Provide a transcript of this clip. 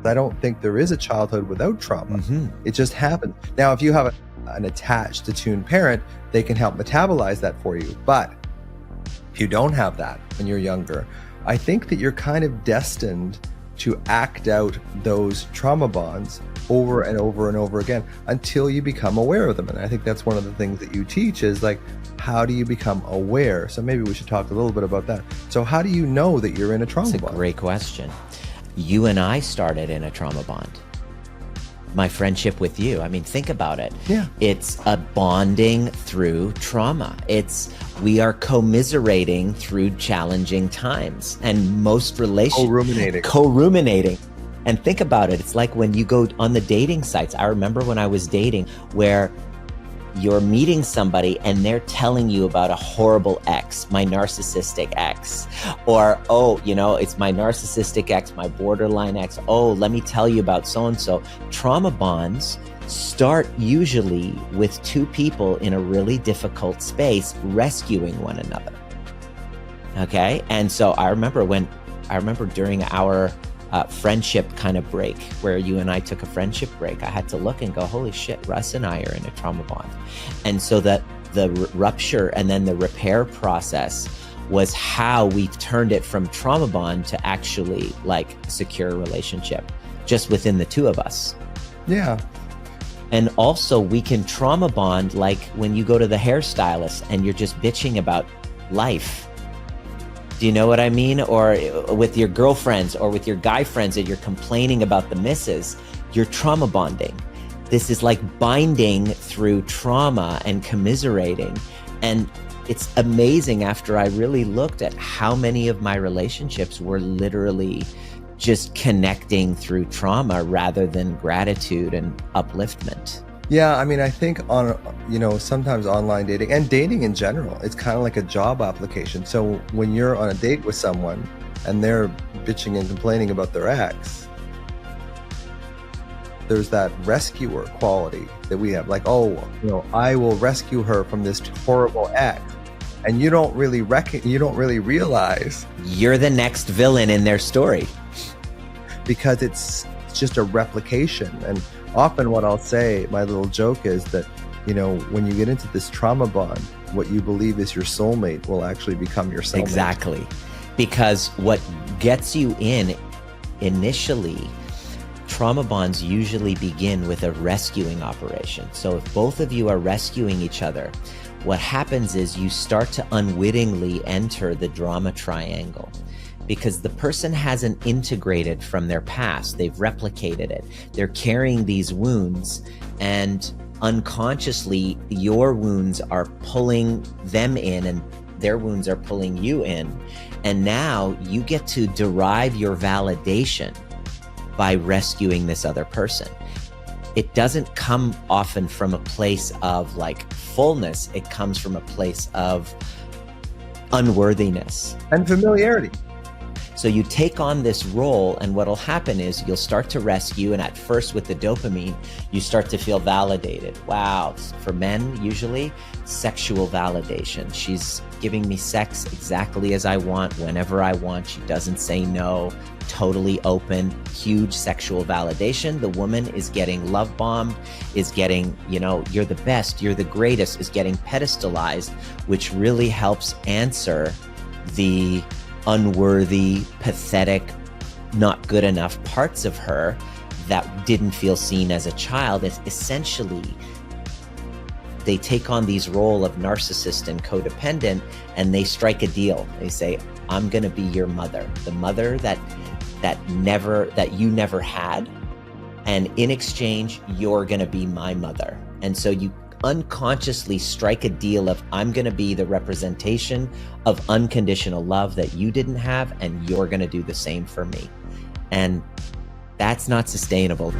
I don't think there is a childhood without trauma. It just happens. Now, if you have an attached, attuned parent, they can help metabolize that for you. But if you don't have that when you're younger, I think that you're kind of destined to act out those trauma bonds over and over and over again until you become aware of them. And I think that's one of the things that you teach is like, how do you become aware? So maybe we should talk a little bit about that. So how do you know that you're in a trauma bond? That's a great question. You and I started in a trauma bond. My friendship with you, I mean, think about it. Yeah. It's a bonding through trauma. We are commiserating through challenging times, and most relationships co-ruminating. And think about it. It's like when you go on the dating sites. I remember when I was dating where you're meeting somebody and they're telling you about a horrible ex, my narcissistic ex, or, oh, you know, it's my narcissistic ex, my borderline ex. Oh, let me tell you about so-and-so. Trauma bonds start usually with two people in a really difficult space rescuing one another. Okay. And so I remember during our friendship kind of break, where you and I took a friendship break, I had to look and go, holy shit, Russ and I are in a trauma bond. And so that the rupture and then the repair process was how we turned it from trauma bond to actually like secure relationship just within the two of us. Yeah. And also we can trauma bond like when you go to the hairstylist and you're just bitching about life. Do you know what I mean? Or with your girlfriends or with your guy friends that you're complaining about the misses, you're trauma bonding. This is like binding through trauma and commiserating. And it's amazing after I really looked at how many of my relationships were literally just connecting through trauma rather than gratitude and upliftment. Yeah, I mean, I think sometimes online dating and dating in general, it's kind of like a job application. So when you're on a date with someone and they're bitching and complaining about their ex, there's that rescuer quality that we have. Like, oh, I will rescue her from this horrible ex. And you don't really realize you're the next villain in their story. Because it's just a replication. And often what I'll say, my little joke is that, when you get into this trauma bond, what you believe is your soulmate will actually become your soulmate. Exactly. Because what gets you in initially, trauma bonds usually begin with a rescuing operation. So if both of you are rescuing each other, what happens is you start to unwittingly enter the drama triangle. Because the person hasn't integrated from their past. They've replicated it. They're carrying these wounds, and unconsciously your wounds are pulling them in and their wounds are pulling you in. And now you get to derive your validation by rescuing this other person. It doesn't come often from a place of like fullness. It comes from a place of unworthiness and familiarity. So you take on this role, and what'll happen is you'll start to rescue, and at first with the dopamine, you start to feel validated. Wow, for men, usually, sexual validation. She's giving me sex exactly as I want, whenever I want. She doesn't say no, totally open, huge sexual validation. The woman is getting love bombed, is getting, you're the best, you're the greatest, is getting pedestalized, which really helps answer the unworthy, pathetic, not good enough parts of her that didn't feel seen as a child. It's essentially, they take on these role of narcissist and codependent, and they strike a deal. They say, I'm gonna be your mother, the mother that you never had, and in exchange, you're gonna be my mother. And so you unconsciously strike a deal of, I'm going to be the representation of unconditional love that you didn't have, and you're going to do the same for me. And that's not sustainable.